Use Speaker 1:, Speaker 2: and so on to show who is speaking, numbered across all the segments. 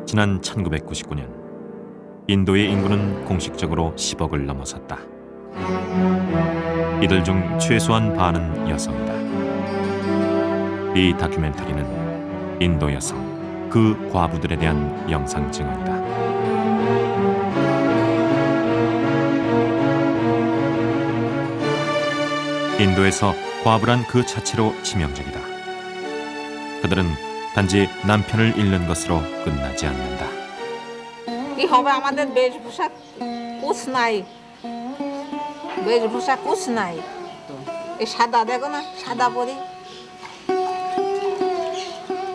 Speaker 1: 지난 1999년 인도의 인구는 공식적으로 10억을 넘어섰다. 이들 중 최소한 반은 여성이다. 이 다큐멘터리는 인도 여성, 그 과부들에 대한 영상 증언이다. 인도에서 과부란 그 자체로 치명적이다. 그들은 단지 남편을 잃는 것으로 끝나지 않는다.
Speaker 2: কি হবে আমাদের বেশভূষা কুছ নাই বেশভূষা কুছ নাই এই সাদা দেখো না সাদা পরি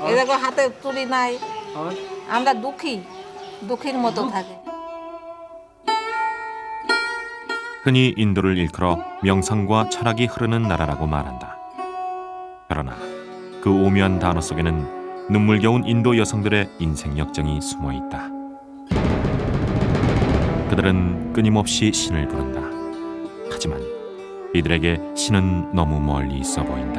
Speaker 2: এই দেখো হাতে চুড়ি নাই আমরা দুঃখীর মতো থাকি.
Speaker 1: 흔히 인도를 일컬어 명상과 철학이 흐르는 나라라고 말한다. 그러나 그 오묘한 단어 속에는 눈물겨운 인도 여성들의 인생 역정이 숨어 있다. 그들은 끊임없이 신을 부른다. 하지만 이들에게 신은 너무 멀리 있어 보인다.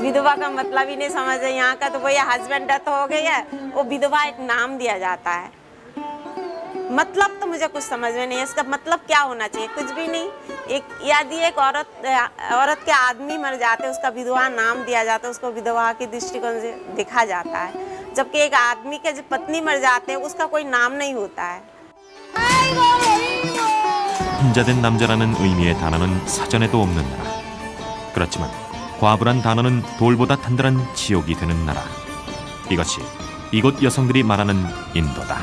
Speaker 3: विधवा का मतलब ही नहीं समझ रहे. यहाँ का तो भैया हस्बैंड डेथ हो गई है, वो विधवा एक नाम दिया जाता है. मतलब तो मुझे कुछ समझ में नहीं है. इसका मतलब क्या होना चाहिए? कुछ भी नहीं. एक यदि एक औरत के आदमी मर जाते उसका विधवा नाम दिया जाता है, उसको विधवा की दृष्टिकोण से देखा जाता है. जबकि एक आदमी के जो पत्नी मर जाते हैं उसका कोई नाम नहीं होता है.
Speaker 1: 혼자된 남자라는 의미의 단어는 사전에도 없는 나라. 그렇지만 과부란 단어는 돌보다 단단한 지옥이 되는 나라. 이것이 이곳 여성들이 말하는 인도다.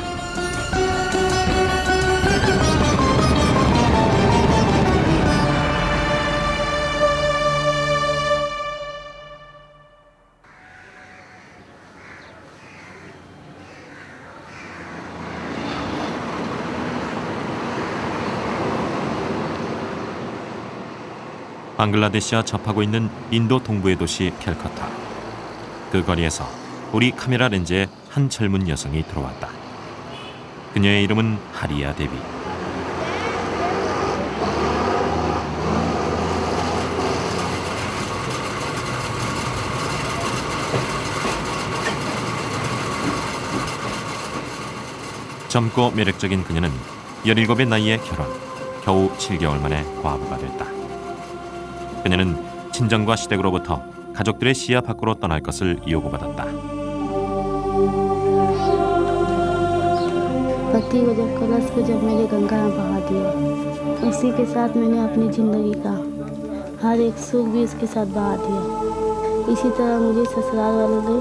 Speaker 1: 방글라데시와 접하고 있는 인도 동부의 도시 캘커타. 그 거리에서 우리 카메라 렌즈에 한 젊은 여성이 들어왔다. 그녀의 이름은 하리야 데비. 젊고 매력적인 그녀는 17의 나이에 결혼, 겨우 7개월 만에 과부가 됐다. 그녀는 친정과 시댁으로부터 가족들의 시야 밖으로 떠날 것을 요구받았다.
Speaker 4: पति को जब कलश को जब मेरे गंगा में बहा दिया, उसी के साथ मैंने अपनी जिंदगी का हर एक सुख भी उसके साथ बहा दिया. इसी तरह मुझे ससुराल वालों ने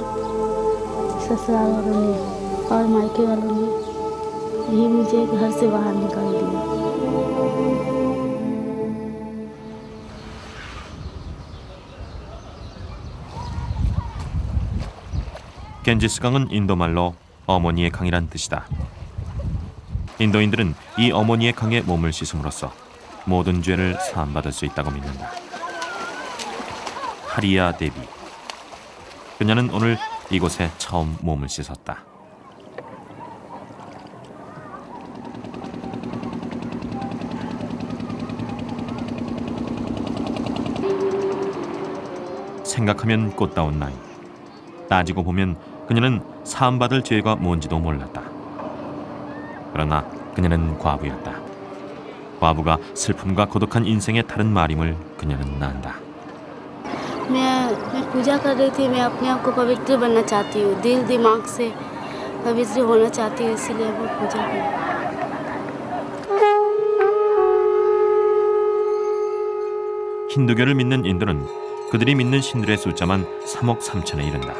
Speaker 4: और मायके वालों ने ही मुझे घर से बाहर निकाल दिया.
Speaker 1: 겐지스 강은 인도말로 어머니의 강이란 뜻이다. 인도인들은 이 어머니의 강에 몸을 씻음으로써 모든 죄를 사함받을 수 있다고 믿는다. 하리야 데비. 그녀는 오늘 이곳에 처음 몸을 씻었다. 생각하면 꽃다운 나이. 따지고 보면 그녀는 사함받을 죄가 뭔지도 몰랐다. 그러나 그녀는 과부였다. 과부가 슬픔과 고독한 인생의 다른 말임을 그녀는 안다.
Speaker 4: मैं पूजा कर रही थी. मैं अपने आप को पवित्र बनना चाहती हूँ. दिल दिमाग से पवित्र होना चाहती हूँ. इसीलिए मैं पूजा कर रही हूँ.
Speaker 1: 힌두교를 믿는 인도는 그들이 믿는 신들의 숫자만 3억 3천에 이른다.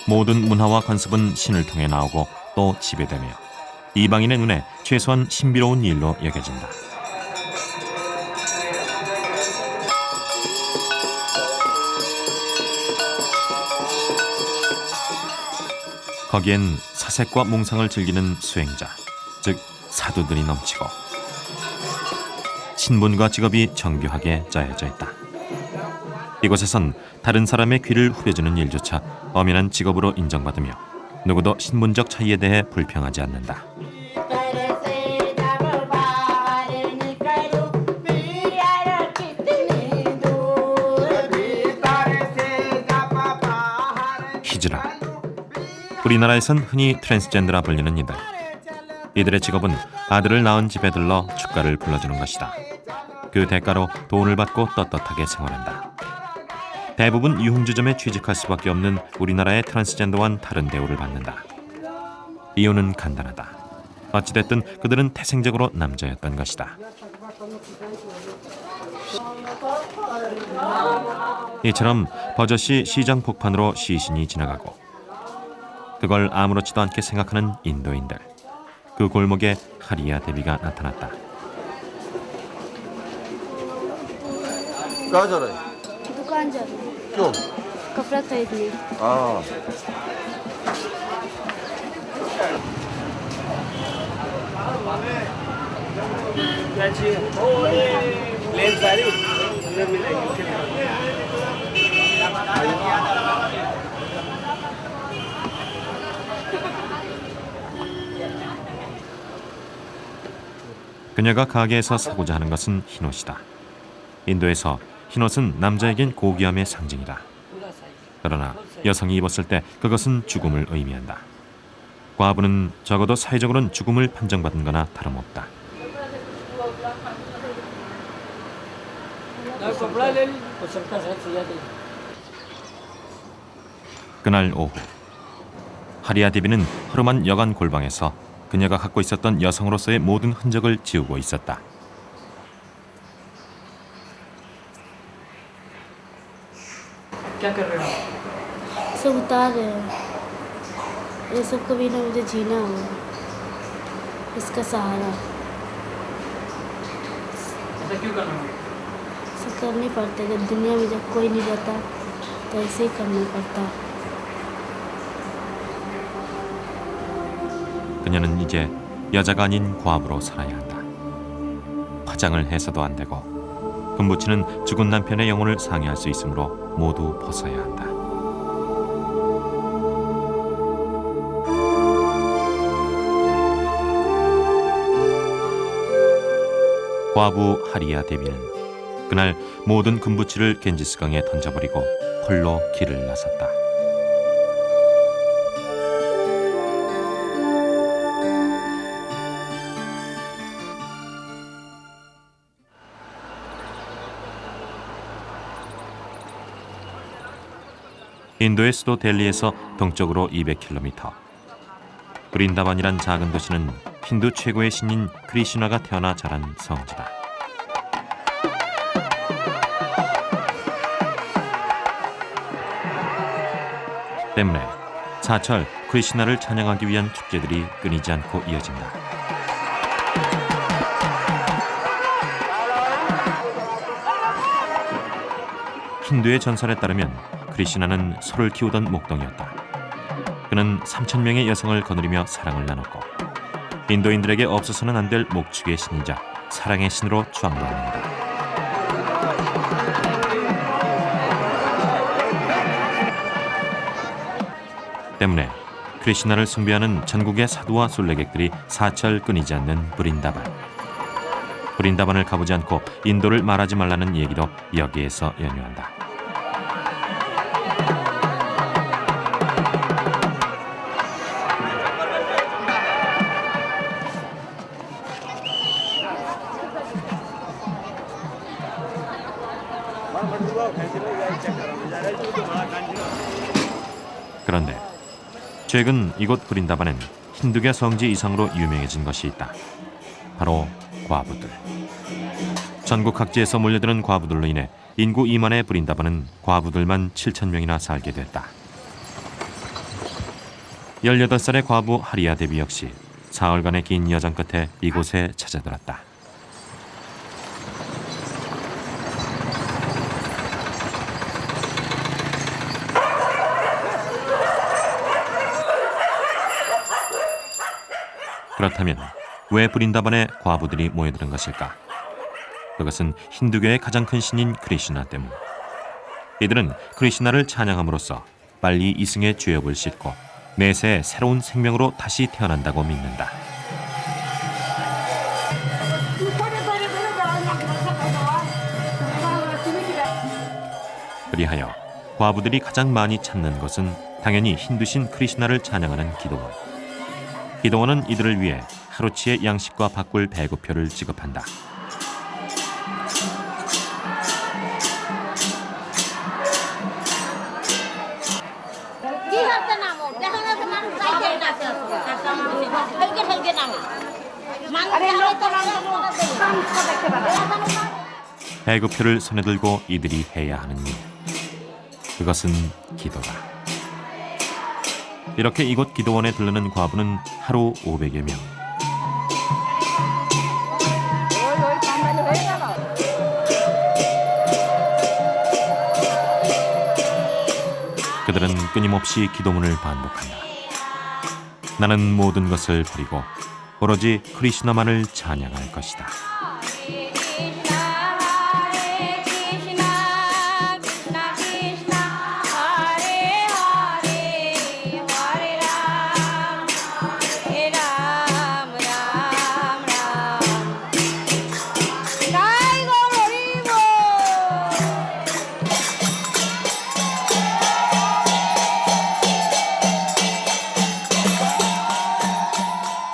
Speaker 1: 모든 문화와 관습은 신을 통해 나오고 또 지배되며 이방인의 눈에 최소한 신비로운 일로 여겨진다. 거기엔 사색과 몽상을 즐기는 수행자, 즉 사두들이 넘치고 신분과 직업이 정교하게 짜여져 있다. 이곳에선 다른 사람의 귀를 후벼주는 일조차 엄연한 직업으로 인정받으며 누구도 신분적 차이에 대해 불평하지 않는다. 히즈라, 우리나라에선 흔히 트랜스젠더라 불리는 이들. 이들의 직업은 아들을 낳은 집에 들러 축가를 불러주는 것이다. 그 대가로 돈을 받고 떳떳하게 생활한다. 대부분 유흥주점에 취직할 수밖에 없는 우리나라의 트랜스젠더와는 다른 대우를 받는다. 이유는 간단하다. 어찌됐든 그들은 태생적으로 남자였던 것이다. 이처럼 버젓이 시장 폭판으로 시신이 지나가고 그걸 아무렇지도 않게 생각하는 인도인들. 그 골목에 하리야 대비가 나타났다.
Speaker 5: कहाँ जा रहा है?
Speaker 4: दुकान जा रही हूँ
Speaker 5: क्यों?
Speaker 4: कपड़ा खरीदने।
Speaker 5: हाँ
Speaker 1: 그녀가 가게에서 사고자 하는 것은 흰옷이다. 인도에서 흰옷은 남자에겐 고귀함의 상징이다. 그러나 여성이 입었을 때 그것은 죽음을 의미한다. 과부는 적어도 사회적으로는 죽음을 판정받은 거나 다름없다. 그날 오후 하리야 대비는 허름한 여관 골방에서 그녀가 갖고 있었던 여성으로서의 모든 흔적을 지우고 있었다.
Speaker 4: सब उतार रहे हैं। ये सब कभी ना मुझे जीना होगा, इसका सहारा।
Speaker 6: ऐसा क्यों करना है?
Speaker 4: ऐसा करने पड़ता है, जब दुनिया में जब कोई नहीं रहता तो ऐसे ही करना पड़ता है।
Speaker 1: 그녀는 이제 여자가 아닌 과부로 살아야 한다. 화장을 해서도 안 되고 금부치는 죽은 남편의 영혼을 상해할 수 있으므로 모두 벗어야 한다. 과부 하리야 대비는 그날 모든 금부치를 겐지스강에 던져버리고 홀로 길을 나섰다. 인도의 수도 델리에서 동쪽으로 200km. 브린다반이란 작은 도시는 힌두 최고의 신인 크리시나가 태어나 자란 성지다. 때문에 사철 크리시나를 찬양하기 위한 축제들이 끊이지 않고 이어진다. 힌두의 전설에 따르면 크리시나는 소를 키우던 목동이었다. 그는 3,000명의 여성을 거느리며 사랑을 나눴고 인도인들에게 없어서는 안 될 목축의 신이자 사랑의 신으로 추앙받는다. 때문에 크리시나를 숭배하는 전국의 사두와 순례객들이 사철 끊이지 않는 브린다반. 브린다반을 가보지 않고 인도를 말하지 말라는 얘기도 여기에서 연유한다. 그런데 최근 이곳 브린다반엔 힌두교 성지 이상으로 유명해진 것이 있다. 바로 과부들. 전국 각지에서 몰려드는 과부들로 인해 인구 2만의 브린다반은 과부들만 7,000명이나 살게 됐다. 18살의 과부 하리야 대비 역시 사흘간의 긴 여정 끝에 이곳에 찾아들었다. 그렇다면 왜 브린다반에 과부들이 모여드는 것일까? 그것은 힌두교의 가장 큰 신인 크리시나 때문. 이들은 크리시나를 찬양함으로써 빨리 이승의 죄업을 씻고 내세 새로운 생명으로 다시 태어난다고 믿는다. 그리하여 과부들이 가장 많이 찾는 것은 당연히 힌두신 크리슈나를 찬양하는 기도원. 기도원은 이들을 위해 하루치의 양식과 바꿀 배급표를 지급한다. 배급표를 손에 들고 이들이 해야 하는 일, 그것은 기도다. 이렇게 이곳 기도원에 들르는 과부는 하루 500여 명. 그들은 끊임없이 기도문을 반복한다. 나는 모든 것을 버리고 오로지 크리슈나만을 찬양할 것이다.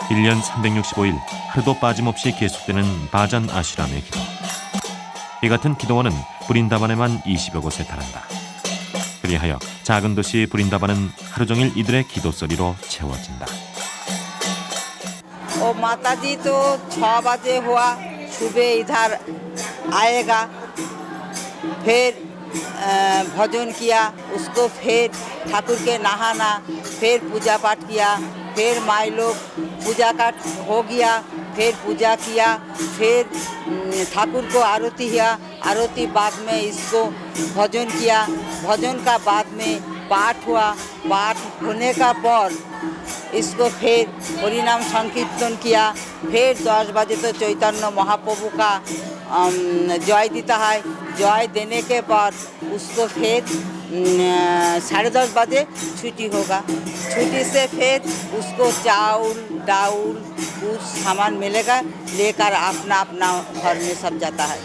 Speaker 1: 일 년 365일 하루도 빠짐없이 계속되는 바잔 아슈람의 기도. 이 같은 기도원은 브린다반에만 20여 곳에 달한다. 그리하여 작은 도시 브린다반은 하루 종일 이들의 기도 소리로 채워진다.
Speaker 5: ओ माता जी तो 6 बजे हुआ सुबह इधर आएगा, फिर भजन किया, उसको फिर ठाकुर के नहाना, फिर पूजा पाठ किया, फिर माई लोग पूजा का हो गया, फिर पूजा किया, फिर ठाकुर को आरती किया, आरती बाद में इसको भजन किया, भजन का बाद में पाठ हुआ, पाठ होने का पर इसको फिर हरिनाम संकीर्तन किया, फिर 10 बजे तो चैतन्य महाप्रभु का जय देता है, जय देने के बाद उसको फिर 10:30 बजे छुट्टी होगा, छुट्टी से फिर उसको चावल दाल कुछ सामान मिलेगा, लेकर अपना अपना घर में सब जाता है।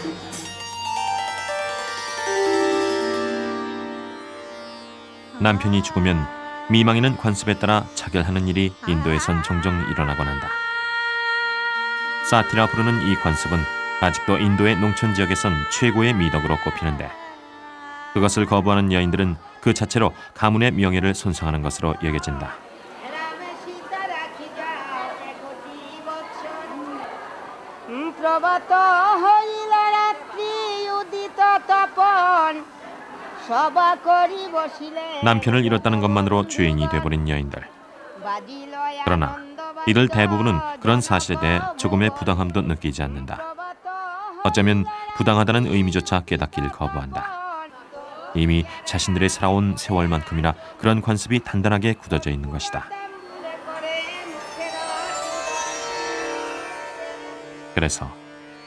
Speaker 1: 남편이 죽으면 미망인은 관습에 따라 차결하는 일이 인도에선 종종 일어나곤 한다. 사티라 부르는 이 관습은 아직도 인도의 농촌 지역에선 최고의 미덕으로 꼽히는데, 그것을 거부하는 여인들은 그 자체로 가문의 명예를 손상하는 것으로 여겨진다.
Speaker 6: প্রবত হইল রাত্রি উদিত তপন সবা করি বসিলে
Speaker 1: 남편을 잃었다는 것만으로 죄인이 돼버린 여인들. 그러나 이들 대부분은 그런 사실에 대해 조금의 부당함도 느끼지 않는다. 어쩌면 부당하다는 의미조차 깨닫기를 거부한다. 이미 자신들의 살아온 세월만큼이나 그런 관습이 단단하게 굳어져 있는 것이다. 그래서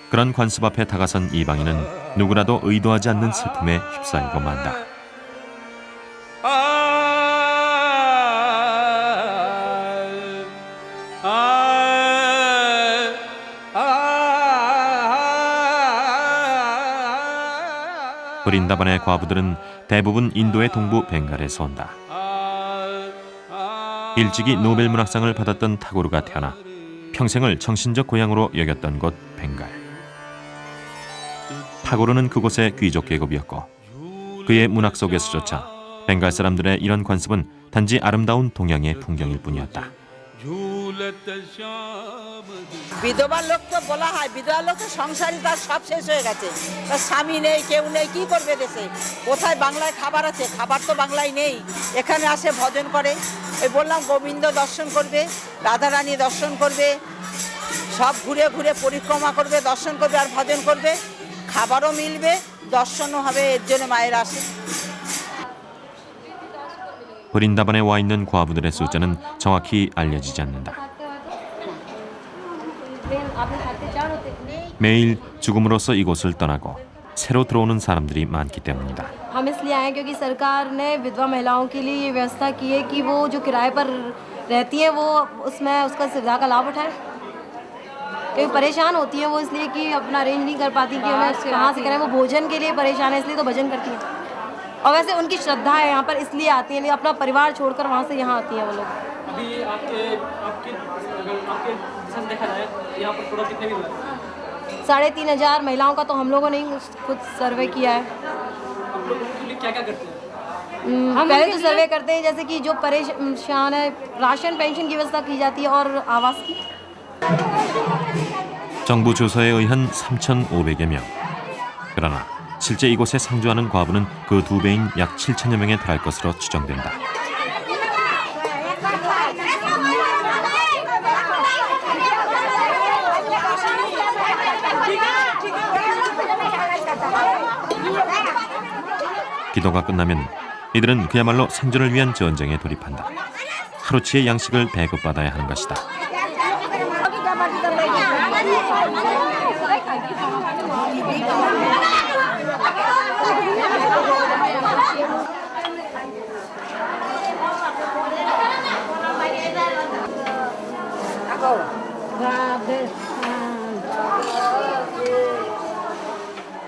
Speaker 1: 그런 관습 앞에 다가선 이방인은 누구라도 의도하지 않는 슬픔에 휩싸이고 만다. 브린다반의 과부들은 대부분 인도의 동부 벵갈에서 온다. 일찍이 노벨 문학상을 받았던 타고르가 태어나 평생을 정신적 고향으로 여겼던 곳 벵갈. 타고르는 그곳의 귀족 계급이었고 그의 문학 속에서조차 벵갈 사람들의 이런 관습은 단지 아름다운 동양의 풍경일 뿐이었다.
Speaker 5: বিধবা লোক তো বলা হয়, বিধবা লোক তো সংসারী, তার সব শেষ হয়ে গেছে, তার স্বামী নেই, কেউ নেই, কি করবে দেশে? কোথায় বাংলায় খাবার আছে? খাবার তো বাংলায় নেই। এখানে আসে ভজন করে, এই বললাম গোবিন্দ দর্শন করবে, রাধারানী দর্শন করবে, সব ঘুরে ঘুরে পরিক্রমা করবে, দর্শন করবে আর ভজন করবে, খাবারও মিলবে, দর্শনও হবে, এর জন্য মায়েরা আসে।
Speaker 1: 브린다반에 와 있는 과부들의 숫자는 정확히 알려지지 않는다. 매일 죽음으로써 이곳을 떠나고 새로 들어오는 사람들이 많기 때문이다.
Speaker 7: हम इसलिए आए क्योंकि सरकार ने विधवा महिलाओं के लिए ये व्यवस्था की है कि वो जो किराए पर रहती हैं वो उसमें उसका सुविधा का लाभ उठाएं। क्योंकि परेशान होती हैं वो इसलिए कि अपना अरेंज नहीं कर पाती कि हमें कहाँ से करें, वो भोजन के लिए परेशान है, इसलिए तो भजन करती हैं। और वैसे उनकी श्रद्धा है यहाँ पर, इसलिए आती हैं, अपना परिवार छोड़कर वहाँ से यहाँ आती हैं वो लोग।
Speaker 8: अभी आपके जैसा देखा जाए यहाँ पर टोटल कितने भी हुए?
Speaker 7: 3500 महिलाओं का तो हम लोगों ने खुद सर्वे किया है।
Speaker 8: आप लोग उनके लिए क्या क्या करते हैं?
Speaker 7: हम पहले तो सर्वे करते हैं जैसे कि जो परेशान है, राशन पेंशन की व्यवस्था की जाती है और आवास की।
Speaker 1: 정부 조사에 의한 3,500여 명. 그러나 실제 이곳에 상주하는 과부는 그 2배인 약 7천여 명에 달할 것으로 추정된다. 기도가 끝나면 이들은 그야말로 생존을 위한 전쟁에 돌입한다. 하루치의 양식을 배급받아야 하는 것이다.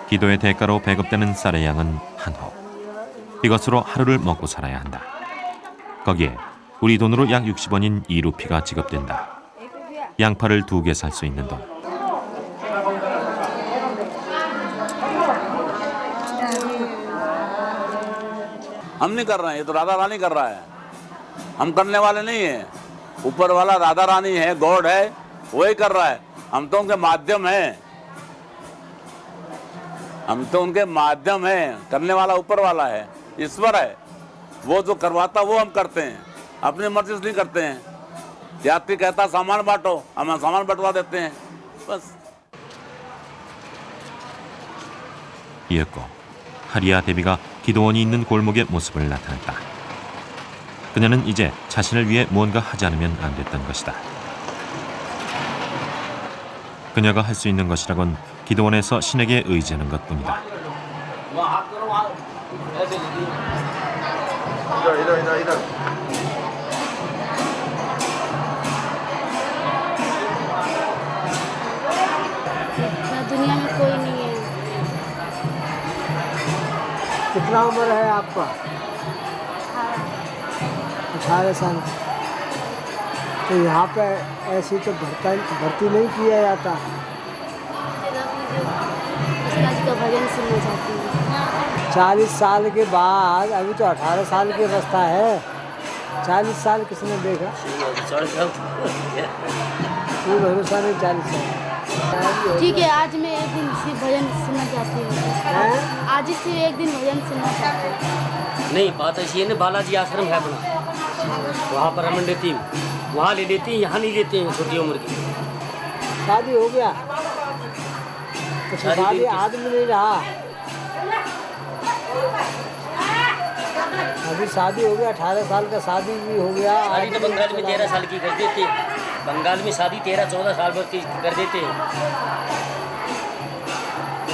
Speaker 1: 기도의 대가로 배급되는 쌀의 양은 한 호. 이것으로 하루를 먹고 살아야 한다. 거기에 우리 돈으로 약 60원인 2루피가 지급된다. 양파를 2개 살 수 있는 돈.
Speaker 9: हम नहीं कर रहे हैं, ये तो राधा रानी कर रहा है, हम करने वाले नहीं है। ऊपर वाला राधा रानी है, गॉड है, वही कर रहा है। हम तो उनके माध्यम हैं, हम तो उनके माध्यम हैं। करने वाला ऊपर वाला है, ईश्वर है। वो जो करवाता वो हम करते हैं, अपनी मर्जी से नहीं करते हैं। यात्री कहता सामान बांटो, हम सामान बंटवा देते हैं, बस।
Speaker 1: 이었고 하리아 데비가 기도원이 있는 골목의 모습을 나타냈다. 그녀는 이제 자신을 위해 무언가 하지 않으면 안 됐던 것이다. 그녀가 할 수 있는 것이라곤 기도원에서 신에게 의지하는 것뿐이다.
Speaker 4: दुनिया में कोई नहीं है।
Speaker 10: कितना उम्र है आपका? 18 साल। तो यहाँ पे ऐसी तो भर्ती नहीं किया जाता।
Speaker 4: का भजन सुनना चाहती हूँ।
Speaker 10: 40 साल के बाद, अभी तो 18 साल की अवस्था है, 40 साल किसने देखा? कोई भरोसा नहीं 40 साल।
Speaker 4: ठीक है, आज मैं एक दिन सिर्फ भजन सुनना चाहती हूँ। आज ही सिर्फ एक दिन भजन सुनना चाहती हूँ।
Speaker 8: नहीं, बात ऐसी है ना, बालाजी आश्रम है अपना, वहाँ पर रमन लेती हूँ, वहाँ ले लेती हैं, यहाँ नहीं लेते हैं छोटी उम्र की।
Speaker 10: शादी हो गया तो शादी आदमी नहीं रहा। अभी शादी हो गया, 18 साल का शादी भी हो गया।
Speaker 8: शादी तो बंगाल में 13 साल की कर देते हैं, बंगाल में शादी 13-14 साल वर्ष की कर देते हैं।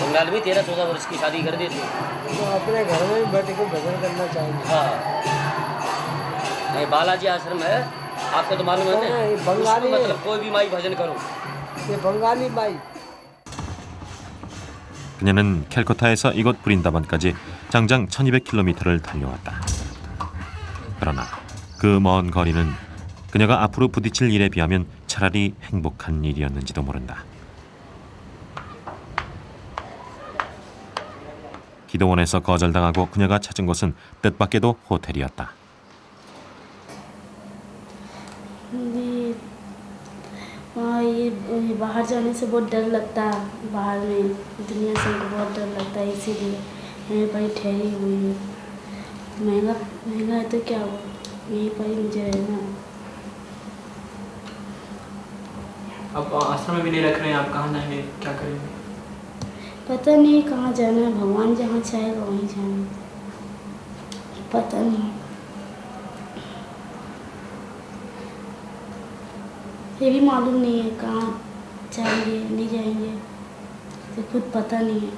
Speaker 8: बंगाल में 13-14 वर्ष की शादी कर देते हैं।
Speaker 10: तो अपने घर में बैठ के भजन करना चाहिए।
Speaker 8: हाँ, नहीं, बालाजी आश्रम है, आपको तो मालूम है ना,
Speaker 10: बंगाली
Speaker 8: मतलब कोई भी माई भजन करो।
Speaker 10: ये बंगाली माई।
Speaker 1: 그녀는 캘커타에서 이곳 브린다반까지 장장 1200km를 달려왔다. 그러나 그 먼 거리는 그녀가 앞으로 부딪힐 일에 비하면 차라리 행복한 일이었는지도 모른다. 기도원에서 거절당하고 그녀가 찾은 곳은 뜻밖에도 호텔이었다.
Speaker 4: वहाँ ये बाहर जाने से बहुत डर लगता है। बाहर में दुनिया से हमको बहुत डर लगता है, इसीलिए यहीं पर ही ठहरी हुई हूँ। महंगा महंगा है तो क्या हुआ, यहीं पर ही मुझे रहना है।
Speaker 8: अब आश्रम में भी नहीं रख रहे हैं, आप कहाँ जाएंगे, क्या करेंगे?
Speaker 4: पता नहीं कहाँ जाना है, भगवान जहाँ चाहेगा वहीं जाना, पता नहीं। ये भी मालूम नहीं है कहाँ जाएंगे नहीं जाएंगे, तो खुद पता नहीं है।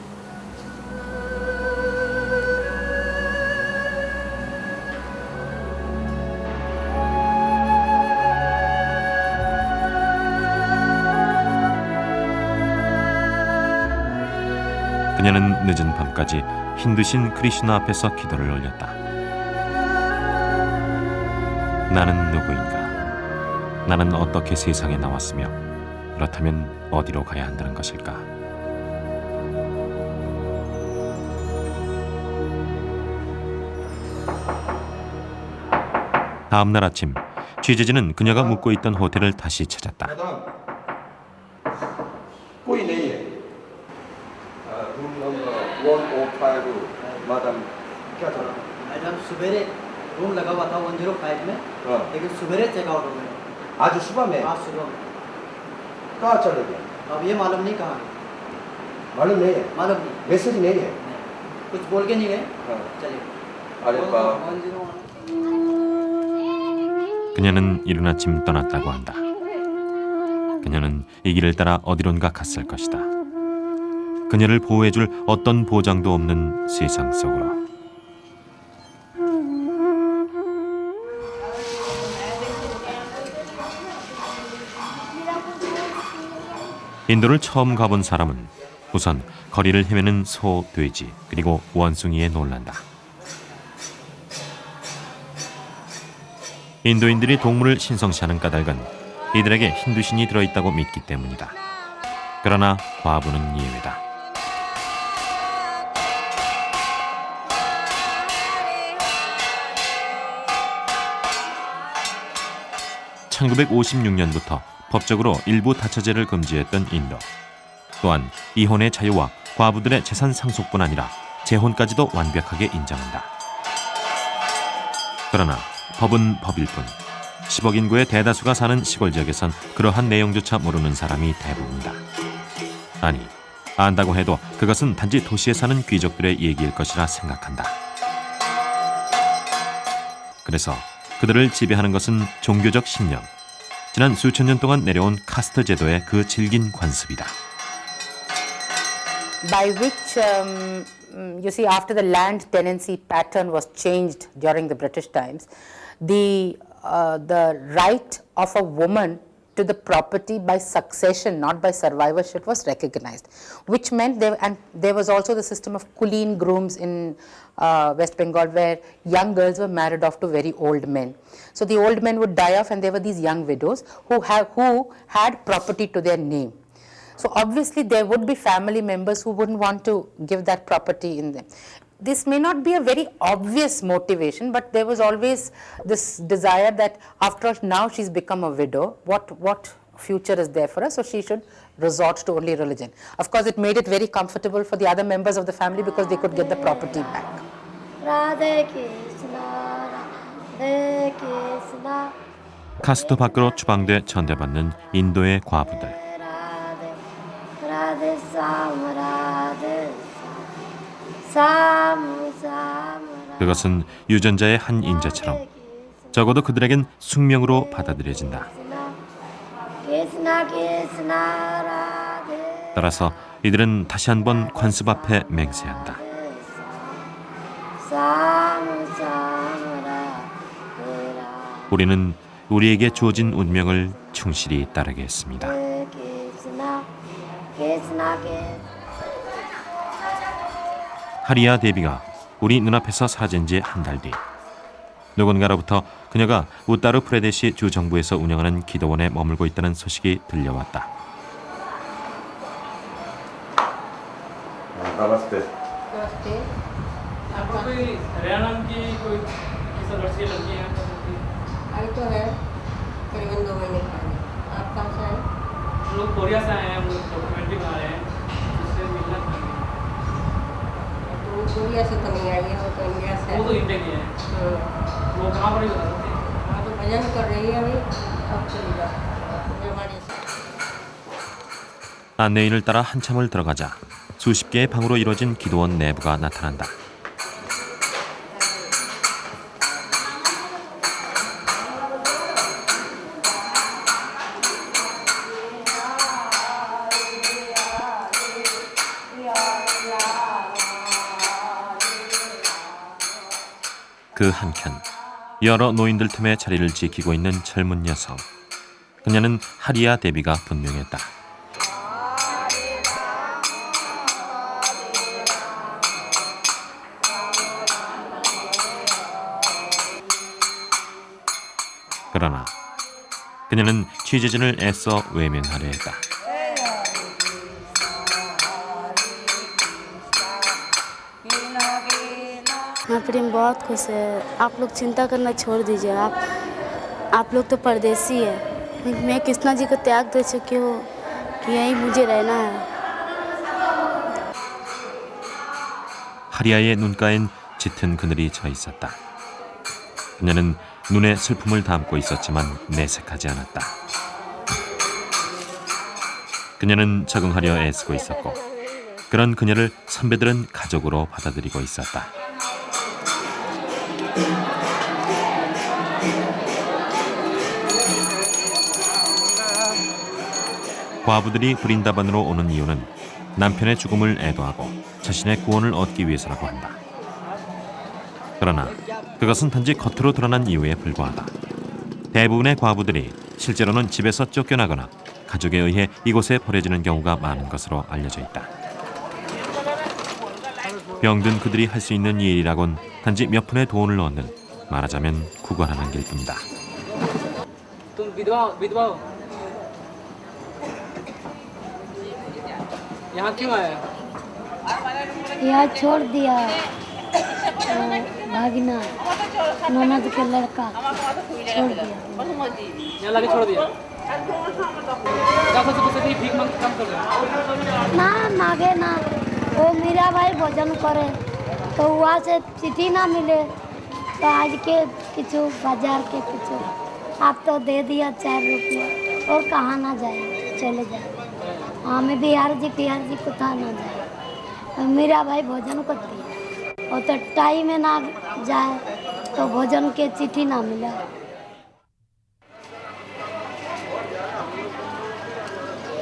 Speaker 1: 그녀는 늦은 밤까지 힌두신 크리슈나 앞에서 기도를 올렸다. 나는 누구인가? 나는 어떻게 세상에 나왔으며 그렇다면 어디로 가야 한다는 것일까? 다음 날 아침, 취재진은 그녀가 묵고 있던 호텔을 다시 찾았다.
Speaker 11: कोई नहीं है रूम नंबर 105 मैडम क्या चला
Speaker 10: मैडम सवेरे रूम लगा हुआ था 105 में
Speaker 11: हाँ।
Speaker 10: लेकिन सवेरे चेकआउट हो गया
Speaker 11: आज सुबह में
Speaker 10: आज सुबह में
Speaker 11: कहाँ चले गए
Speaker 10: अब ये मालूम नहीं कहाँ
Speaker 11: मालूम नहीं है
Speaker 10: मालूम नहीं
Speaker 11: मैसेज नहीं है
Speaker 10: कुछ बोल के नहीं गए
Speaker 11: हाँ।
Speaker 10: चलिए
Speaker 11: अरे बाप
Speaker 10: 101
Speaker 1: 그녀는 이른 아침 떠났다고 한다. 그녀는 이 길을 따라 어디론가 갔을 것이다. 그녀를 보호해줄 어떤 보장도 없는 세상 속으로. 인도를 처음 가본 사람은 우선 거리를 헤매는 소, 돼지, 그리고 원숭이에 놀란다. 인도인들이 동물을 신성시하는 까닭은 이들에게 힌두신이 들어있다고 믿기 때문이다. 그러나 과부는 예외다. (1956년부터) 법적으로 일부 다처제를 금지했던 인도. 또한 이혼의 자유와 과부들의 재산 상속뿐 아니라 재혼까지도 완벽하게 인정한다. 그러나 법은 법일 뿐 10억 인구의 대다수가 사는 시골 지역에선 그러한 내용조차 모르는 사람이 대부분이다. 아니, 안다고 해도 그것은 단지 도시에 사는 귀족들의 얘기일 것이라 생각한다. 그래서 그들을 지배하는 것은 종교적 신념, 지난 수천 년 동안 내려온 카스트 제도의 그 질긴 관습이다.
Speaker 12: By which you see, after the land tenancy pattern was changed during the British times, the right of a woman to the property by succession, not by survivorship, was recognized, which meant there was also the system of Kulin grooms in West Bengal, where young girls were married off to very old men. So the old men would die off, and there were these young widows who had property to their name. So obviously there would be family members who wouldn't want to give that property in them. This may not be a very obvious motivation, but there was always this desire that after all now she's become a widow, what future is there for her, so she should resort to only religion. Of course it made it very comfortable for the other members of the family because they could get the property back.
Speaker 4: Radhe Krishna, Radhe Krishna.
Speaker 1: 카스트 밖으로 추방돼 전대받는 인도의 과부들.
Speaker 4: Radhe Sam, Radhe Sam, Sam.
Speaker 1: 그것은 유전자의 한 인재처럼 적어도 그들에겐 숙명으로 받아들여진다.
Speaker 4: Krishna, Krishna, Radhe.
Speaker 1: 따라서 이들은 다시 한번 관습 앞에 맹세한다.
Speaker 4: Sam, Sam, Radhe.
Speaker 1: 우리는 우리에게 주어진 운명을 충실히 따르겠습니다.
Speaker 4: Krishna, Krishna, Krishna.
Speaker 1: 하리아 데비가 우리 눈앞에서 사라진 지 한 달 뒤, 누군가로부터 그녀가 우따르 프레데시 주 정부에서 운영하는 기도원에 머물고 있다는 소식이 들려왔다.
Speaker 11: नमस्ते
Speaker 2: आपका कोई हरियाणा की कोई किसी लड़की है आई तो है करीबन 2 महीने पहले। आप कहाँ से हैं?
Speaker 8: लोग कोरिया से आए हैं, हम लोग डॉक्यूमेंट्री बना रहे हैं, उससे मिलना चाहेंगे।
Speaker 2: तो वो कोरिया से तो नहीं आई है, वो तो इंडिया से है।
Speaker 8: वो तो इंडिया की है, वो कहाँ पर ही बता सकते हैं।
Speaker 2: हाँ तो भजन कर रही है अभी, अब चली जाओ हमारे से।
Speaker 1: 안내인을 따라 한참을 들어가자 수십 개의 방으로 이루어진 기도원 내부가 나타난다. 그 한켠 여러 노인들 틈에 자리를 지키고 있는 젊은 여성. 그녀는 하리아 데비가 분명했다. 그러나 그녀는 취재진을 애써 외면하려 했다.
Speaker 4: हाँ प्रेम बहुत खुश है। आप लोग चिंता करना छोड़ दीजिए। आप लोग तो परदेसी है। मैं कृष्णा जी को त्याग दे चुकी हूँ कि यहीं मुझे रहना है।
Speaker 1: 하리아의 눈가엔 짙은 그늘이 져 있었다. 그녀는 눈에 슬픔을 담고 있었지만 내색하지 않았다. 그녀는 적응하려 애쓰고 있었고 그런 그녀를 선배들은 가족으로 받아들이고 있었다. 과부들이 브린다반으로 오는 이유는 남편의 죽음을 애도하고 자신의 구원을 얻기 위해서라고 한다. 그러나 그것은 단지 겉으로 드러난 이유에 불과하다. 대부분의 과부들이 실제로는 집에서 쫓겨나거나 가족에 의해 이곳에 버려지는 경우가 많은 것으로 알려져 있다. 병든 그들이 할 수 있는 일이라곤 단지 몇 푼의 돈을 얻는, 말하자면 구걸하는 길뿐이다.
Speaker 2: विधवा यहाँ क्यों आए?
Speaker 4: यहाँ छोड़ दिया भागना ननद के लड़का छोड़ दिया।
Speaker 2: यहाँ लाके छोड़ दिया। क्या सोचे तो सभी भीख मांग काम कर रहे हैं?
Speaker 4: ना मांगे ना, वो मीरा भाई भोजन करे तो वहाँ से चिट्ठी ना मिले तो आज के किचु बाजार के किचु आप तो दे दिया 4 रुपया और कहाँ ना जाए, चले जाए। हमें बिहार जी कुथा ना जाए। मीरा भाई भोजन करती है और तो टाइम में ना जाए तो भोजन के चिट्ठी ना मिले।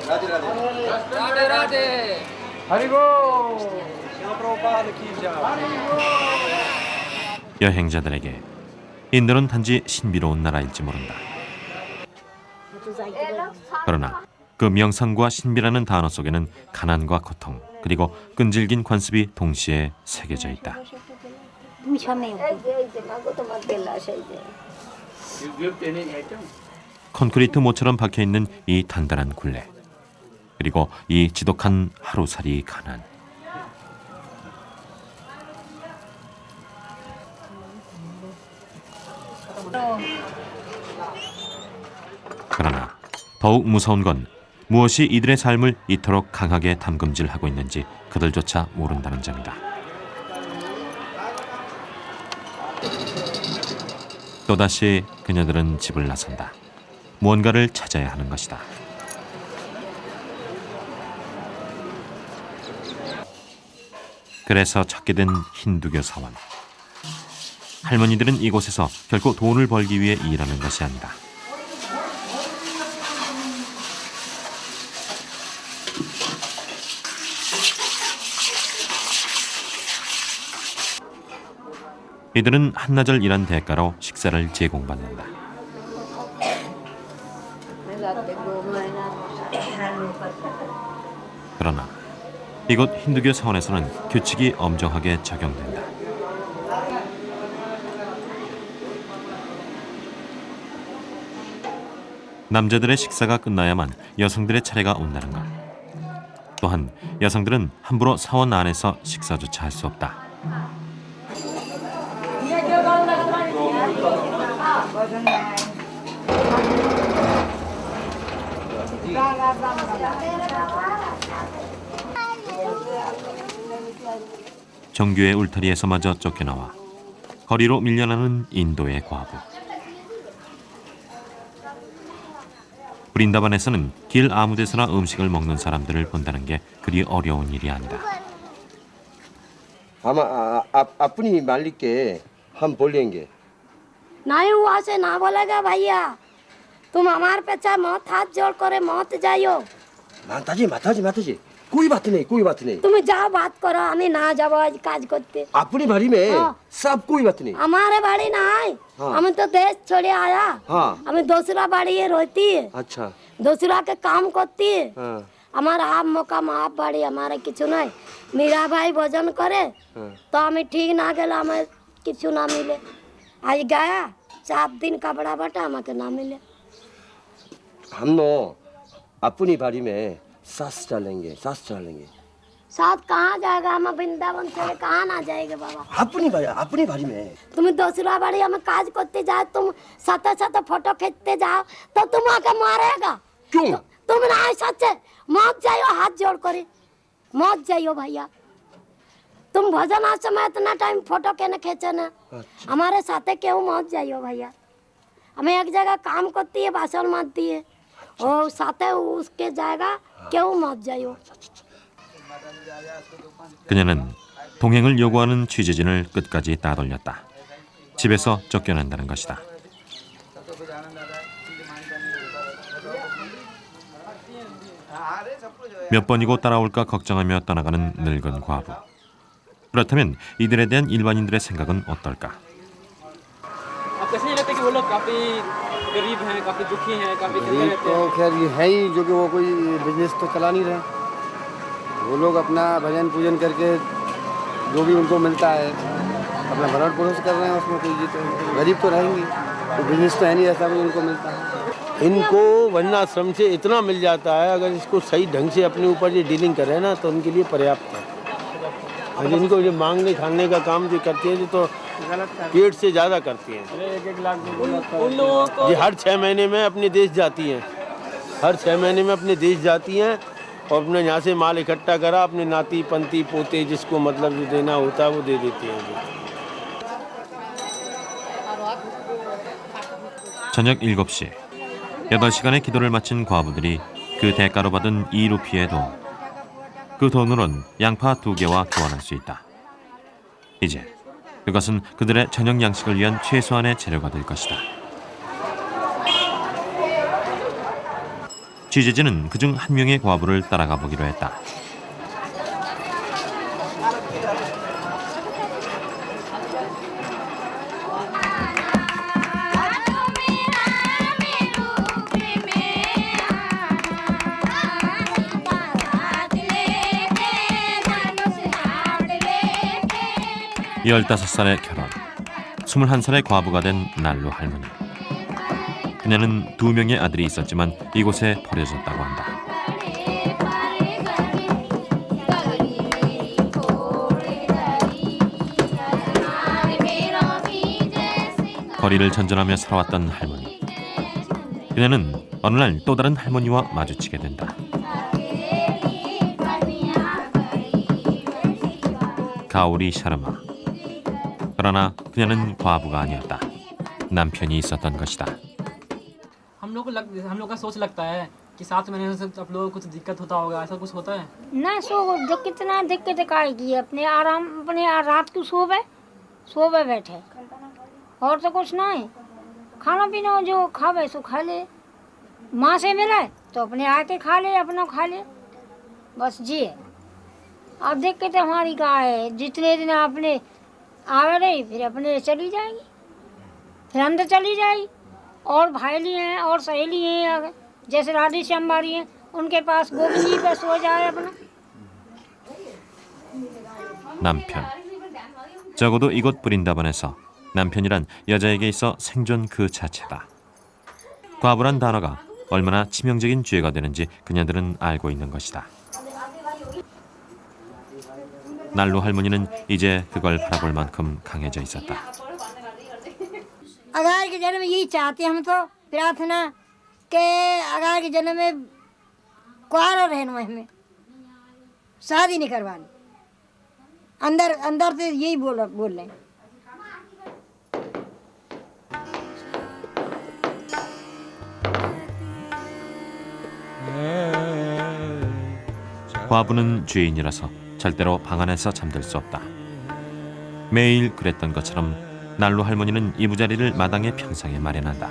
Speaker 2: राधे राधे हरि बोल श्याम प्रभुपाद की जय।
Speaker 1: 여행자들에게 인도는 단지 신비로운 나라일지 모른다. 그러나 그 명상과 신비라는 단어 속에는 가난과 고통 그리고 끈질긴 관습이 동시에 새겨져 있다. 콘크리트 모처럼 박혀있는 이 단단한 굴레 그리고 이 지독한 하루살이 가난. 그러나 더욱 무서운 건 무엇이 이들의 삶을 이토록 강하게 담금질하고 있는지 그들조차 모른다는 점이다. 또다시 그녀들은 집을 나선다. 무언가를 찾아야 하는 것이다. 그래서 찾게 된 힌두교 사원. 할머니들은 이곳에서 결코 돈을 벌기 위해 일하는 것이 아니다. 이들은 한나절 일한 대가로 식사를 제공받는다. 그러나 이곳 힌두교 사원에서는 규칙이 엄정하게 적용된다. 남자들의 식사가 끝나야만 여성들의 차례가 온다는 것. 또한 여성들은 함부로 사원 안에서 식사조차 할 수 없다. 정규의 울타리에서마저 쫓겨나와 거리로 밀려나는 인도의 과부. 브린다반에서는 길 아무데서나 음식을 먹는 사람들을 본다는 게 그리 어려운 일이 아니다.
Speaker 11: अपनी मालिक के हम बोलेंगे।
Speaker 4: नहीं हुआ से ना बोलेगा भैया, तुम हमारे पेचा मत हाथ जोड़ करे मत जाइयो।
Speaker 11: माताजी कोई बात नहीं।
Speaker 4: तुम जाओ बात करो, हमें ना जाओ आज काज करते।
Speaker 11: अपनी बाड़ी में सब कोई बात नहीं।
Speaker 4: हमारे बाड़ी ना है, हम तो देश छोड़े आया। हमें दूसरा बाड़ी ये रहती है।
Speaker 11: अच्छा,
Speaker 4: दूसरा के काम करती है। हमारा आप मौका आप बाड़ी हमारे किचु नहीं। मीरा भाई भोजन करे तो हमें ठीक ना गला, हमें किचु ना मिले। आज गया
Speaker 6: 7 दिन का बड़ा बटा हमें ना मिले।
Speaker 11: हम नो अपनी बाड़ी में सास डालेंगे, सास डालेंगे।
Speaker 6: साथ कहाँ जाएगा? हम वृंदावन चले कहाँ ना जाएगा बाबा?
Speaker 11: अपनी बाड़ी में।
Speaker 6: तुम दूसरा बाड़ी हमें काज करते जाओ, तुम सत फोटो खींचते जाओ तो तुम आके मारेगा।
Speaker 11: क्यों?
Speaker 6: तुम ना सच मत जाइयो, हाथ जोड़ करे मत जाइयो भैया। तुम भजन आज समय इतना टाइम फोटो कहने खींचे ना, हमारे साथे क्यों मत जाइयो भैया। हमें एक जगह काम करती है, भाषण मारती है और साथे उसके जाएगा क्यों मत जाइयो।
Speaker 1: 그녀는 동행을 요구하는 취재진을 끝까지 따돌렸다. 집에서 쫓겨난다는 것이다. 몇 번이고 따라올까 걱정하며 떠나가는 늙은 과부. 그렇다면 이들에 대한 일반인들의 생각은 어떨까?
Speaker 2: कैसे नहीं लगता कि वो लोग काफी गरीब हैं, काफी दुखी हैं, काफी
Speaker 10: गरीब तो खैर ये है ही, जो कि वो कोई बिजनेस तो चला नहीं रहे। वो लोग अपना भजन पूजन करके जो भी उनको मिलता है अपना भरण पोषण कर रहे हैं, उसमें कोई ये तो गरीब तो रहेंगे, तो बिजनेस तो है नहीं ऐसा कुछ उनको मिलता है।
Speaker 13: इनको वर्णाश्रम से इतना मिल जाता है, अगर इसको सही ढंग से अपने ऊपर ये डीलिंग करें ना तो उनके लिए पर्याप्त है। और इनको जो मांगने खाने का काम जो करती है तो पेट से ज़्यादा करती हैं।
Speaker 2: 1 लाख उन लोगों को
Speaker 13: ये हर 6 महीने में अपने देश जाती हैं, हर 6 महीने में अपने देश जाती हैं और अपने यहाँ से माल इकट्ठा करा, अपने नाती पंती पोते जिसको मतलब जो देना होता है वो दे देती हैं।
Speaker 1: 저녁 7시 8시간의 기도를 마친 과부들이 그 대가로 받은 2루피의 돈. 그 돈으론 양파 2개와 교환할 수 있다. 이제 그것은 그들의 저녁 양식을 위한 최소한의 재료가 될 것이다. 취재진은 그중 한 명의 과부를 따라가 보기로 했다. 열다섯 살의 결혼, 21살의 과부가 된 난로 할머니. 그녀는 2명의 아들이 있었지만 이곳에 버려졌다고 한다. 거리를 전전하며 살아왔던 할머니. 그녀는 어느 날 또 다른 할머니와 마주치게 된다. 가오리 샤르마. 그러나 그녀는 과부가 아니었다. 남편이 있었던 것이다.
Speaker 2: हम लोग का सोच लगता है कि 7 महीने से आप लोगों को कुछ दिक्कत होता होगा, ऐसा कुछ होता है
Speaker 6: ना। जो कितना दिक्कत आएगी, अपने आराम अपने रात को सोवे बैठे और तो कुछ ना है। खाना पीना जो खावे सो खा ले, माँ से मिले तो अपने आके खा ले, अपना खा ले, बस जी। अब दिक्कत हमारी का है, जितने दिन अपने आवे रही फिर अपने चली जाएगी, फिर अंदर चली जाएगी। और भाईली हैं और सहेली हैं, जैसे राधे श्याम बारी हैं, उनके पास गोविंद जी पे सो जाए अपना।
Speaker 1: 남편. 적어도 이곳 브린다번에서 남편이란 여자에게 있어 생존 그 자체다. 과부란 단어가 얼마나 치명적인 죄가 되는지 그녀들은 알고 있는 것이다. 난로 할머니는 이제 그걸 바라볼 만큼 강해져 있었다.
Speaker 6: अगार के जन्म में यही चाहते हम तो प्रार्थना के अगार के जन्म में कुआरा रहना है, हमें शादी नहीं करवानी। अंदर से यही बोल रहे हैं।
Speaker 1: 과부는 죄인이라서 절대로 방 안에서 잠들 수 없다. 매일 그랬던 것처럼 난로 할머니는 이부자리를 마당의 평상에 마련한다.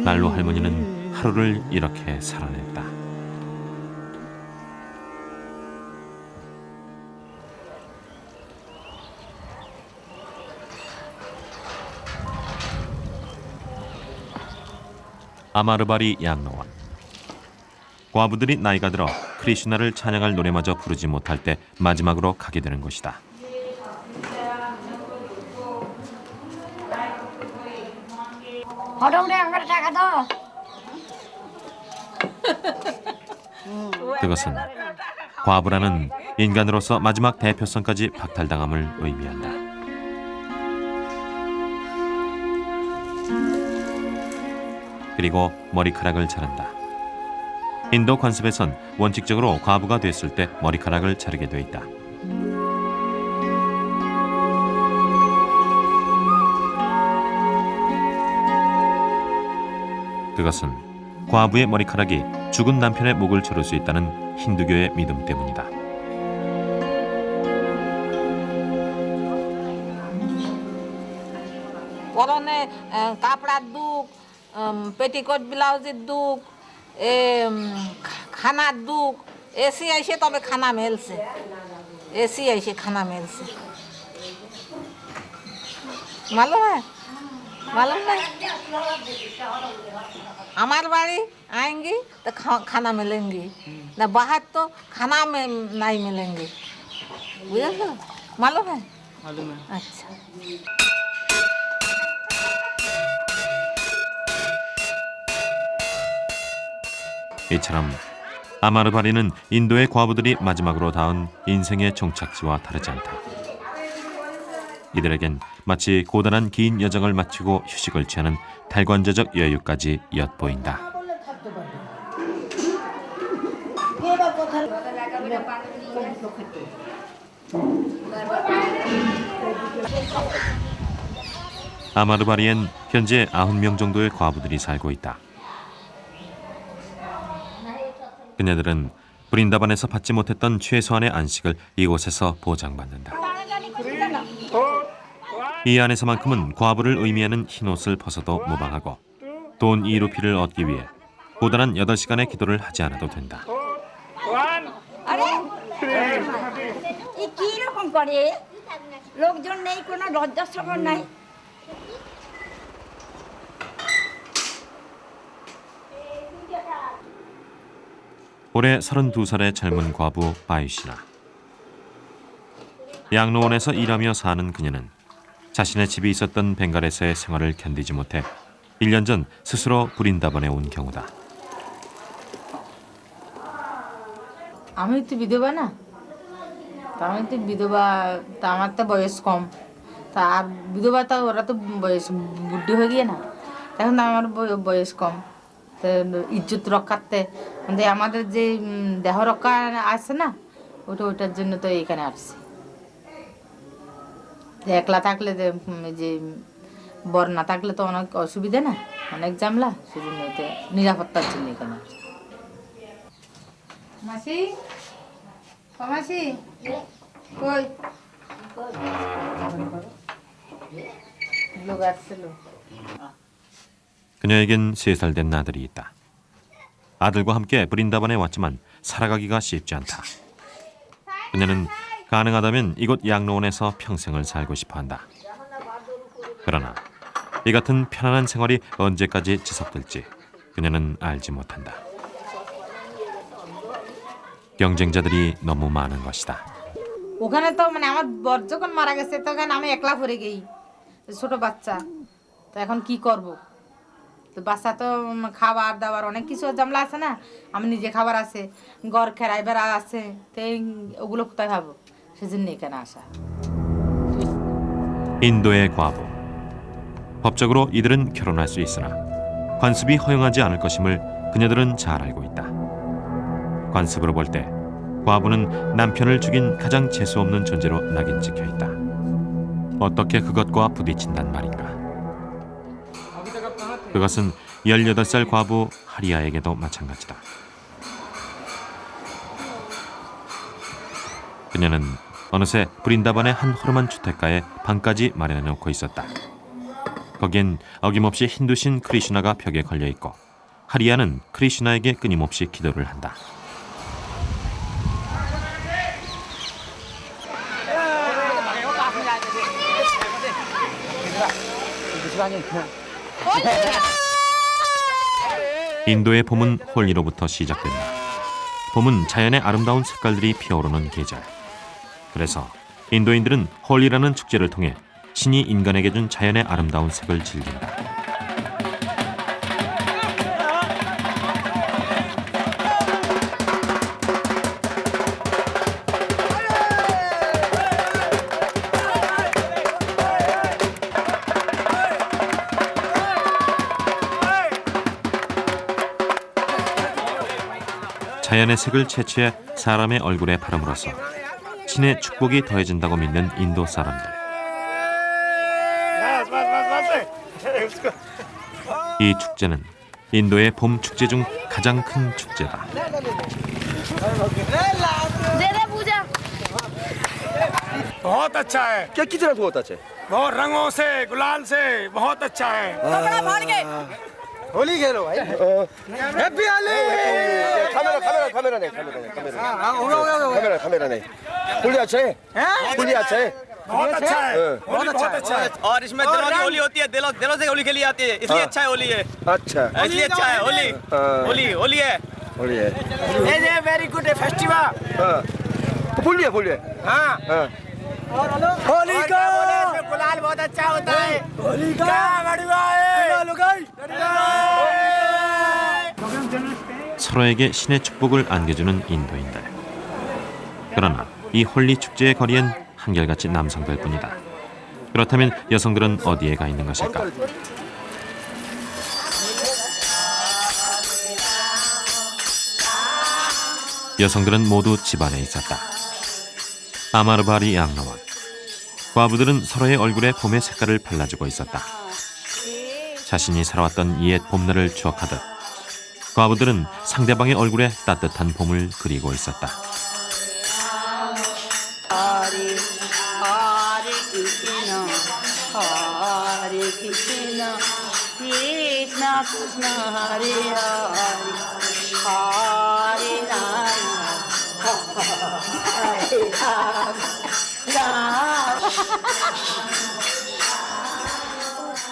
Speaker 1: 난로 할머니는 하루를 이렇게 살아냈다. 아마르바리 양로원. 과부들이 나이가 들어 크리슈나를 찬양할 노래마저 부르지 못할 때 마지막으로 가게 되는 것이다. 그것은 과부라는 인간으로서 마지막 대표성까지 박탈당함을 의미한다. 그리고 머리카락을 자른다. 인도 관습에선 원칙적으로 과부가 됐을 때 머리카락을 자르게 돼 있다. 그것은 과부의 머리카락이 죽은 남편의 목을 조를 수 있다는 힌두교의 믿음 때문이다.
Speaker 14: পরনে কাপড়ার দুঃখ, পেটিকোট ব্লাউজের দুঃখ, খানার দুঃখ, এসি এসে তবে খানা মেলছে, এসি এসে খানা মেলছে। মালুম হ্যাঁ, মালুম না? আমার বাড়ি आएंगी तो खाना मिलेंगी ना, बाहर तो खाना में नहीं मिलेंगे। बुझे मालूम है? मालूम है। अच्छा।
Speaker 1: 이처럼 아마르바리는 인도의 과부들이 마지막으로 닿은 인생의 종착지와 다르지 않다. 이들에겐 마치 고단한 긴 여정을 마치고 휴식을 취하는 탈관제적 여유까지 엿보인다. 아마르바리엔 현재 90명 정도의 과부들이 살고 있다. 그녀들은 브린다반에서 받지 못했던 최소한의 안식을 이곳에서 보장받는다. 이 안에서만큼은 과부를 의미하는 흰옷을 벗어도 무방하고 돈 2루피를 얻기 위해 고단한 8시간의 기도를 하지 않아도 된다. 올해 32살의 젊은 과부 바이시나. 양로원에서 일하며 사는 그녀는 자신의 집이 있었던 벵갈에서의 생활을 견디지 못해 1년 전 스스로 브린다반에 온 경우다.
Speaker 12: আমি তো বিধবা না, তা আমি তো বিধবা, তা আমার তো বয়স কম, তা আর বিধবা তো ওরা তো বয়স বুদ্ধি হয়ে গিয়ে না, এখন তো আমার বয়স কম, তো ইজ্জত রক্ষার্থে আমাদের যে দেহ রক্ষা আছে না, ওটার জন্য তো এখানে আসছি। একলা থাকলে যে বর না থাকলে তো অনেক অসুবিধা না, অনেক ঝামেলা, সেজন্য নিরাপত্তার জন্য এখানে আসছি। মাসি, মাসি কই লোক আসছিল।
Speaker 1: 그녀에겐 3살 된 아들이 있다. 아들과 함께 브린다반에 왔지만 살아가기가 쉽지 않다. 그녀는 가능하다면 이곳 양로원에서 평생을 살고 싶어 한다. 그러나 이 같은 편안한 생활이 언제까지 지속될지 그녀는 알지 못한다. 경쟁자들이 너무 많은 것이다.
Speaker 12: ওখানে তো আমার বর যখন মারা গেছে তখন আমি একলা পড়ে গেই, ছোট বাচ্চা, তো এখন কি করব? তো বাচ্চা তো খাবার দাবার অনেক কিছু ঝামেলা আছে না, আমি নিজে খাবার আছে, ঘর খেরাইবার আছে, তো ওগুলো কোথায় খাবো? সেজন্য এখানে আসা।
Speaker 1: 인도의 과부. 법적으로 이들은 결혼할 수 있으나 관습이 허용하지 않을 것임을 그녀들은 잘 알고 있다. 관습으로 볼 때 과부는 남편을 죽인 가장 재수없는 존재로 낙인 찍혀 있다. 어떻게 그것과 부딪힌단 말인가? 그것은 18살 과부 하리아에게도 마찬가지다. 그녀는 어느새 브린다반의 한 허름한 주택가에 방까지 마련해 놓고 있었다. 거긴 어김없이 힌두신 크리슈나가 벽에 걸려 있고 하리아는 크리슈나에게 끊임없이 기도를 한다. 인도의 봄은 홀리로부터 시작된다. 봄은 자연의 아름다운 색깔들이 피어오르는 계절. 그래서 인도인들은 홀리라는 축제를 통해 신이 인간에게 준 자연의 아름다운 색을 즐긴다. 자연의 색을 채취해 사람의 얼굴에 바름으로써 신의 축복이 더해진다고 믿는 인도 사람들. 이 축제는 인도의 봄 축제 중 가장 큰 축제다.
Speaker 15: बहुत अच्छा है।
Speaker 11: क्या कितना बहुत अच्छा है?
Speaker 15: बहुत रंगों से गुलाल से बहुत अच्छा है। कपड़ा फाड़ के होली खेलो भाई। हैप्पी होली।
Speaker 11: 카메라 네. होली अच्छा है? होली अच्छा है?
Speaker 15: बहुत अच्छा है। बहुत अच्छा है।
Speaker 16: और इसमें दिलों की होली होती है, दिलों से होली खेली जाती है, इसलिए अच्छा है होली है।
Speaker 11: अच्छा
Speaker 16: इसलिए अच्छा है होली। होली है।
Speaker 11: होली है।
Speaker 15: ये वेरी गुड फेस्टिवल।
Speaker 11: होली है।
Speaker 15: हाँ। होली का गुलाल बहुत अच्छा होता है। होली का बढ़िया है।
Speaker 1: 서로에게 신의 축복을 안겨주는 인도인들. 그러나 이 홀리 축제의 거리엔 한결같이 남성들뿐이다. 그렇다면 여성들은 어디에 가 있는 것일까? 여성들은 모두 집안에 있었다. 아마르바리 양로원. 과부들은 서로의 얼굴에 봄의 색깔을 발라주고 있었다. 자신이 살아왔던 옛 봄날을 추억하듯 과부들은 상대방의 얼굴에 따뜻한 봄을 그리고 있었다.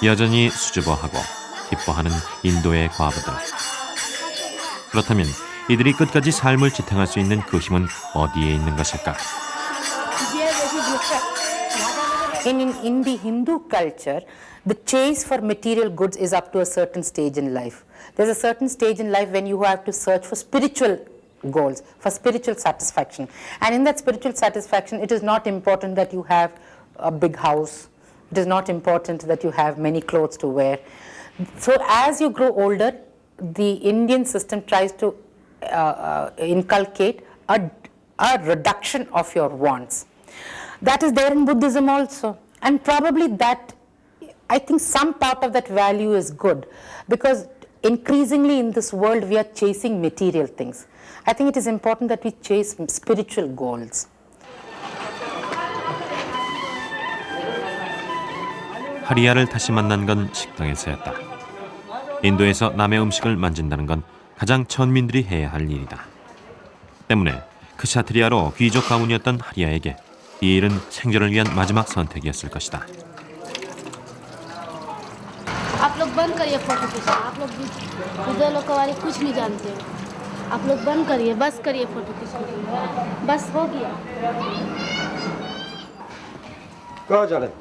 Speaker 1: 여전히 수줍어하고 기뻐하는 인도의 과부들. 그렇다면 이들이 끝까지 삶을 지탱할 수 있는 그 힘은 어디에 있는 것일까?
Speaker 12: In the Hindu culture, the chase for material goods is up to a certain stage in life. There's a certain stage in life when you have to search for spiritual goals, for spiritual satisfaction. And in that spiritual satisfaction, it is not important that you have a big house. It is not important that you have many clothes to wear. So as you grow older, the Indian system tries to inculcate a reduction of your wants. That is there in Buddhism also. And probably that, I think some part of that value is good, because increasingly in this world we are chasing material things. I think it is important that we chase spiritual goals.
Speaker 1: 하리야를 다시 만난 건 식당에서였다. 인도에서 남의 음식을 만진다는 건 가장 천민들이 해야 할 일이다. 때문에 크샤트리아로 귀족 가문이었던 하리야에게 이 일은 생존을 위한 마지막 선택이었을 것이다.
Speaker 4: आप लोग बंद करिए फोटो खींचना। आप लोग इधर लोग के बारे में कुछ नहीं जानते हो। आप लोग बंद करिए, बस करिए फोटो खींचना। बस हो गया।
Speaker 11: कहाँ जाना है?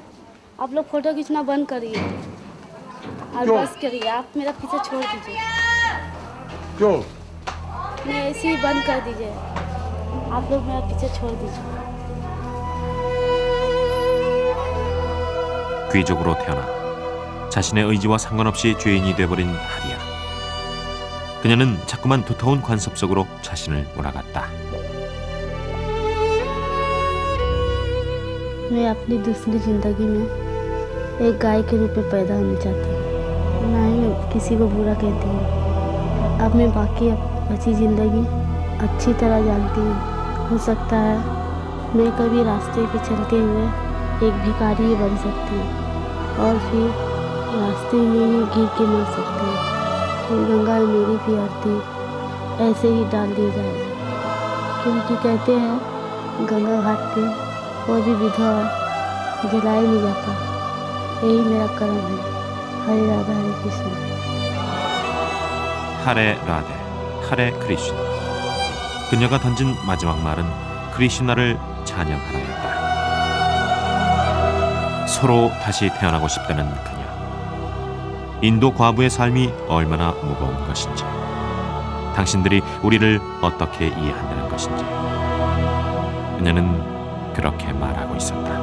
Speaker 4: आप लोग फोटो खींचना बंद करिए और
Speaker 11: क्यों?
Speaker 4: बस करिए। आप मेरा पीछे छोड़ दीजिए।
Speaker 11: क्यों?
Speaker 4: नहीं, ऐसे ही बंद कर दीजिए। आप लोग मेरा पीछे छोड़ दीजिए।
Speaker 1: 귀족으로 태어나 자신의 의지와 상관없이 죄인이 돼버린 하리야. 그녀는 자꾸만 두터운 관습 속으로 자신을 몰아갔다.
Speaker 4: मैं अपनी दूसरी ज़िंदगी में एक गाय के रूप में पैदा होना चाहती हूँ। ना ही मैं किसी को बुरा कहती हूँ। अब मैं बाकी बची ज़िंदगी अच्छी तरह जानती हूँ। हो सकता है मैं कभी रास्ते पे चलते हुए एक भिखारी बन सकती हूँ और फिर रास्ते में ही गिर के मर सकती हूँ। फिर गंगा में मेरी भी आरती ऐसे ही डाल दी जाएगी, क्योंकि कहते हैं गंगा घाट पे कोई भी विधवा जलाया नहीं जाता। यही मेरा कर्म है। हरे राधा हरे कृष्ण।
Speaker 1: 하레 라데, 하레 크리슈나. 그녀가 던진 마지막 말은 크리시나를 찬양하라였다. 서로 다시 태어나고 싶다는 그녀. 인도 과부의 삶이 얼마나 무거운 것인지, 당신들이 우리를 어떻게 이해한다는 것인지 그녀는 그렇게 말하고 있었다.